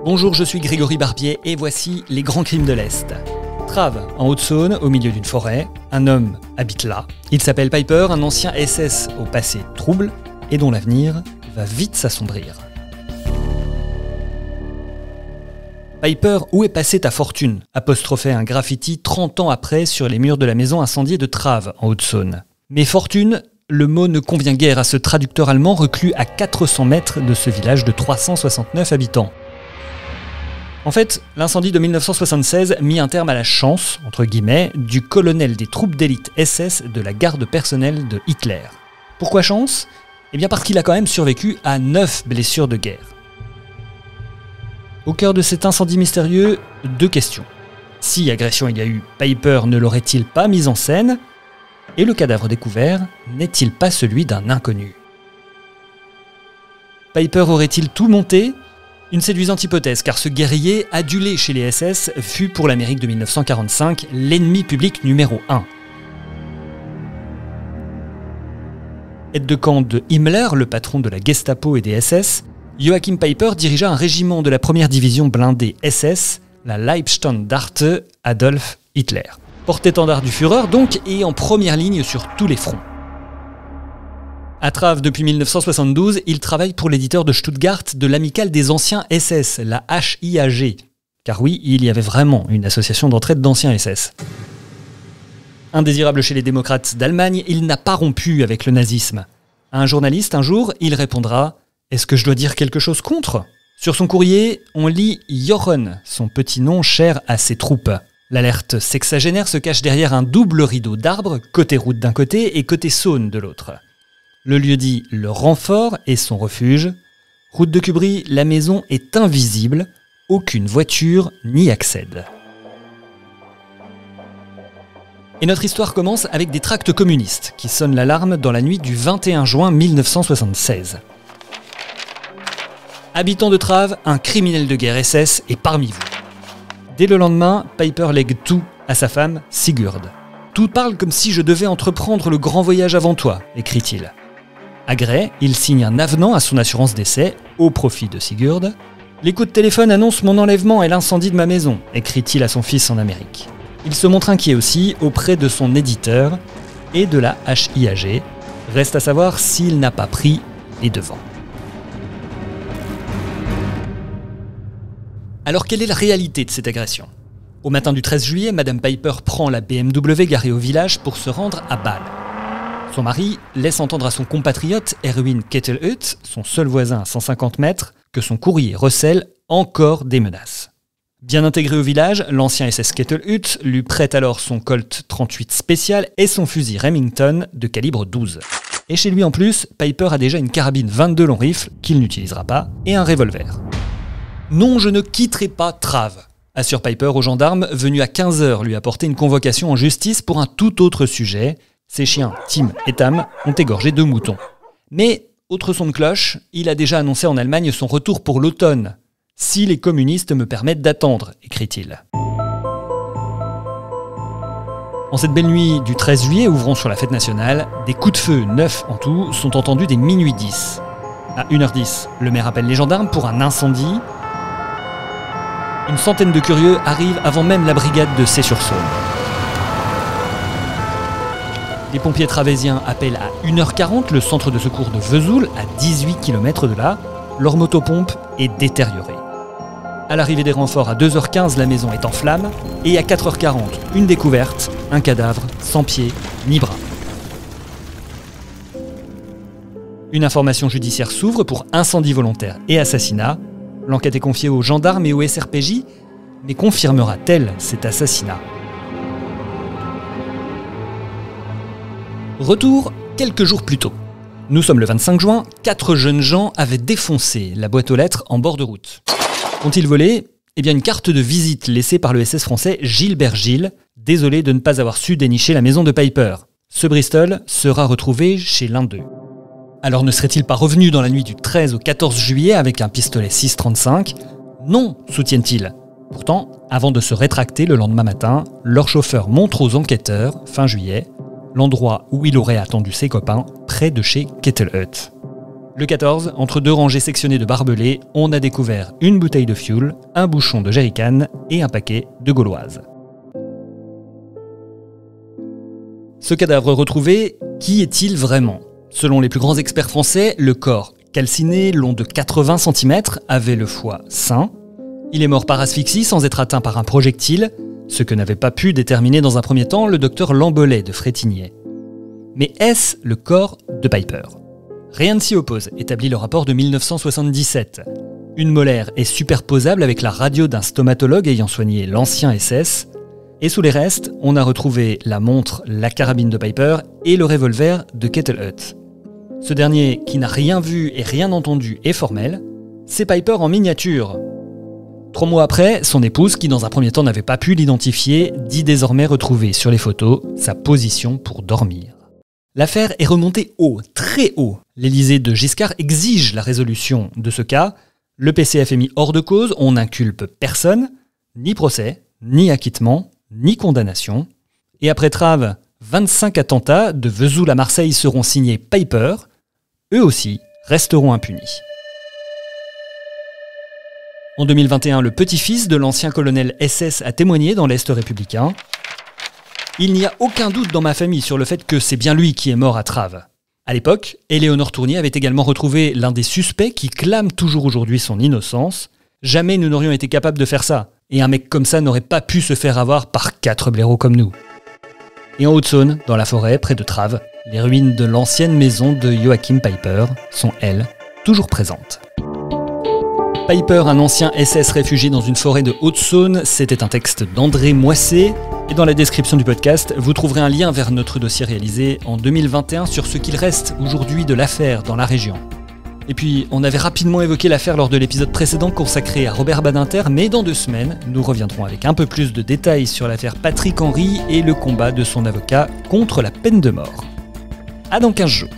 Bonjour, je suis Grégory Barbier et voici les grands crimes de l'Est. Trave, en Haute-Saône, au milieu d'une forêt, un homme habite là. Il s'appelle Piper, un ancien SS au passé trouble et dont l'avenir va vite s'assombrir. Piper, où est passée ta fortune ? Apostrophait un graffiti 30 ans après sur les murs de la maison incendiée de Trave, en Haute-Saône. Mais fortune, le mot ne convient guère à ce traducteur allemand reclus à 400 mètres de ce village de 369 habitants. En fait, l'incendie de 1976 mit un terme à la chance, entre guillemets, du colonel des troupes d'élite SS de la garde personnelle de Hitler. Pourquoi chance ? Eh bien parce qu'il a quand même survécu à 9 blessures de guerre. Au cœur de cet incendie mystérieux, 2 questions. Si agression il y a eu, Piper ne l'aurait-il pas mise en scène ? Et le cadavre découvert n'est-il pas celui d'un inconnu ? Piper aurait-il tout monté ? Une séduisante hypothèse, car ce guerrier, adulé chez les SS, fut pour l'Amérique de 1945 l'ennemi public numéro 1. Aide de camp de Himmler, le patron de la Gestapo et des SS, Joachim Piper dirigea un régiment de la première division blindée SS, la Leibstandarte Adolf Hitler. Porte-étendard du Führer donc, et en première ligne sur tous les fronts. À Trave depuis 1972, il travaille pour l'éditeur de Stuttgart de l'Amicale des anciens SS, la HIAG. Car oui, il y avait vraiment une association d'entraide d'anciens SS. Indésirable chez les démocrates d'Allemagne, il n'a pas rompu avec le nazisme. À un journaliste, un jour, il répondra « Est-ce que je dois dire quelque chose contre ?» Sur son courrier, on lit Jochen, son petit nom cher à ses troupes. L'alerte sexagénaire se cache derrière un double rideau d'arbres, côté route d'un côté et côté Saône de l'autre. Le lieu-dit le renfort et son refuge. Route de Cubry, la maison est invisible, aucune voiture n'y accède. Et notre histoire commence avec des tracts communistes qui sonnent l'alarme dans la nuit du 21 juin 1976. Habitant de Trave, un criminel de guerre SS est parmi vous. Dès le lendemain, Piper lègue tout à sa femme Sigurd. « Tout parle comme si je devais entreprendre le grand voyage avant toi », écrit-il. À gré, il signe un avenant à son assurance décès, au profit de Sigurd. « Les coups de téléphone annoncent mon enlèvement et l'incendie de ma maison », écrit-il à son fils en Amérique. Il se montre inquiet aussi auprès de son éditeur et de la HIAG. Reste à savoir s'il n'a pas pris les devants. Alors quelle est la réalité de cette agression ? Au matin du 13 juillet, Madame Piper prend la BMW garée au village pour se rendre à Bâle. Son mari laisse entendre à son compatriote Erwin Kettelhut, son seul voisin à 150 mètres, que son courrier recèle encore des menaces. Bien intégré au village, l'ancien SS Kettelhut lui prête alors son Colt 38 spécial et son fusil Remington de calibre 12. Et chez lui en plus, Piper a déjà une carabine 22 long rifle qu'il n'utilisera pas et un revolver. « Non, je ne quitterai pas Trave », assure Piper aux gendarmes venus à 15h lui apporter une convocation en justice pour un tout autre sujet. Ses chiens, Tim et Tam, ont égorgé 2 moutons. Mais, autre son de cloche, il a déjà annoncé en Allemagne son retour pour l'automne. « Si les communistes me permettent d'attendre », écrit-il. En cette belle nuit du 13 juillet, ouvrant sur la fête nationale, des coups de feu, 9 en tout, sont entendus dès minuit 10. À 1h10, le maire appelle les gendarmes pour un incendie. Une centaine de curieux arrivent avant même la brigade de Cey-sur-Saône. Les pompiers travésiens appellent à 1h40 le centre de secours de Vesoul, à 18 km de là. Leur motopompe est détériorée. À l'arrivée des renforts à 2h15, la maison est en flammes. Et à 4h40, une découverte, un cadavre sans pieds ni bras. Une information judiciaire s'ouvre pour incendie volontaire et assassinat. L'enquête est confiée aux gendarmes et au SRPJ, mais confirmera-t-elle cet assassinat ? Retour quelques jours plus tôt. Nous sommes le 25 juin, 4 jeunes gens avaient défoncé la boîte aux lettres en bord de route. Qu'ont-ils volé ? Eh bien une carte de visite laissée par le SS français Gilbert Gilles, désolé de ne pas avoir su dénicher la maison de Piper. Ce Bristol sera retrouvé chez l'un d'eux. Alors ne serait-il pas revenu dans la nuit du 13 au 14 juillet avec un pistolet 6,35 ? Non, soutiennent-ils. Pourtant, avant de se rétracter le lendemain matin, leur chauffeur montre aux enquêteurs, fin juillet, l'endroit où il aurait attendu ses copains, près de chez Kettelhut. Le 14, entre 2 rangées sectionnées de barbelés, on a découvert une bouteille de fioul, un bouchon de jerrycan et un paquet de gauloises. Ce cadavre retrouvé, qui est-il vraiment ? Selon les plus grands experts français, le corps calciné, long de 80 cm, avait le foie sain. Il est mort par asphyxie sans être atteint par un projectile, ce que n'avait pas pu déterminer dans un premier temps le docteur Lambelet de Frétigné. Mais est-ce le corps de Piper ? Rien ne s'y oppose, établit le rapport de 1977. Une molaire est superposable avec la radio d'un stomatologue ayant soigné l'ancien SS. Et sous les restes, on a retrouvé la montre, la carabine de Piper et le revolver de Kettlehut. Ce dernier, qui n'a rien vu et rien entendu, est formel. C'est Piper en miniature. 3 mois après, son épouse, qui dans un premier temps n'avait pas pu l'identifier, dit désormais retrouver sur les photos sa position pour dormir. L'affaire est remontée haut, très haut. L'Élysée de Giscard exige la résolution de ce cas. Le PCF est mis hors de cause, on n'inculpe personne, ni procès, ni acquittement, ni condamnation. Et après trave, 25 attentats de Vesoul à Marseille seront signés Piper. Eux aussi resteront impunis. En 2021, le petit-fils de l'ancien colonel SS a témoigné dans l'Est républicain. Il n'y a aucun doute dans ma famille sur le fait que c'est bien lui qui est mort à Trave. À l'époque, Éléonore Tournier avait également retrouvé l'un des suspects qui clame toujours aujourd'hui son innocence. Jamais nous n'aurions été capables de faire ça. Et un mec comme ça n'aurait pas pu se faire avoir par 4 blaireaux comme nous. Et en Haute-Saône, dans la forêt, près de Trave, les ruines de l'ancienne maison de Joachim Piper sont, elles, toujours présentes. Piper, un ancien SS réfugié dans une forêt de Haute-Saône, c'était un texte d'André Moissé. Et dans la description du podcast, vous trouverez un lien vers notre dossier réalisé en 2021 sur ce qu'il reste aujourd'hui de l'affaire dans la région. Et puis, on avait rapidement évoqué l'affaire lors de l'épisode précédent consacré à Robert Badinter, mais dans 2 semaines, nous reviendrons avec un peu plus de détails sur l'affaire Patrick Henry et le combat de son avocat contre la peine de mort. À dans 15 jours.